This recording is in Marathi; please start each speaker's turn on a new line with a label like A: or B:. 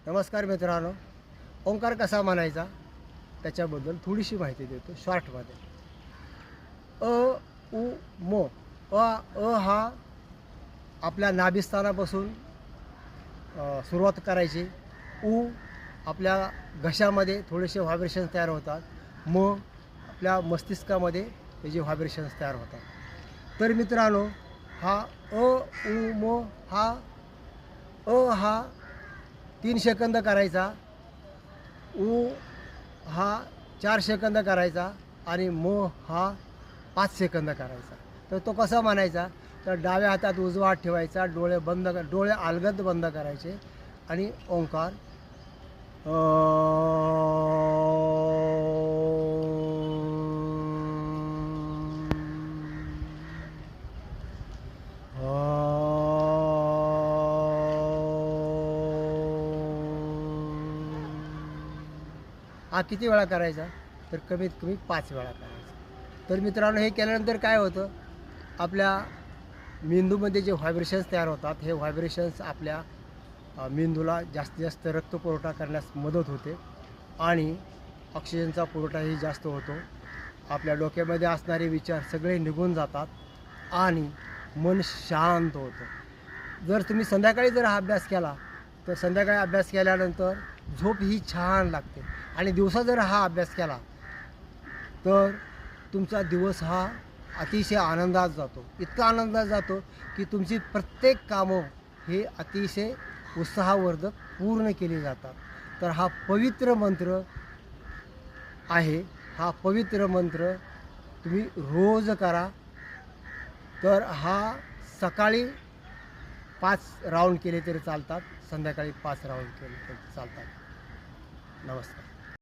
A: नमस्कार मित्रांनो, ओंकार कसा म्हणायचा त्याच्याबद्दल थोडीशी माहिती देतो शॉर्टमध्ये. अ, उ, मो. हा आपल्या नाभिस्थानापासून सुरुवात करायची. उ आपल्या घशामध्ये थोडेसे व्हायब्रेशन्स तयार होतात. आपल्या मस्तिष्कामध्ये त्याचे व्हायब्रेशन्स तयार होतात. तर मित्रांनो, हा उ, मो हा 3 सेकंद करायचा. उ हा 4 सेकंद करायचा आणि हा 5 सेकंद करायचा. तर तो कसा म्हणायचा, तर डाव्या हातात उजवा हात ठेवायचा, डोळे अलगद बंद करायचे आणि ओंकार हा किती वेळा करायचा, तर कमीत कमी 5 वेळा करायचा. तर मित्रांनो, हे केल्यानंतर काय होतं, आपल्या मेंदूमध्ये जे व्हायब्रेशन्स तयार होतात, हे व्हायब्रेशन्स आपल्या मेंदूला जास्तीत जास्त रक्तपुरवठा करण्यास मदत होते आणि ऑक्सिजनचा पुरवठाही जास्त होतो. आपल्या डोक्यामध्ये असणारे विचार सगळे निघून जातात आणि मन शांत होतं. जर तुम्ही संध्याकाळी जर हा अभ्यास केला, तर संध्याकाळी अभ्यास केल्यानंतर झोप ही छान लागते आणि दिवसा जर हा अभ्यास केला, तर तुमचा दिवस हा अतिशय आनंदात जातो. इतका आनंदात जातो की तुमची प्रत्येक कामं हे अतिशय उत्साहवर्धक पूर्ण केली जातात. तर हा पवित्र मंत्र आहे. हा पवित्र मंत्र तुम्ही रोज करा. तर हा सकाळी 5 राऊंड केले तरी चालतात, संध्याकाळी 5 राऊंड केले तरी चालतात. नमस्कार.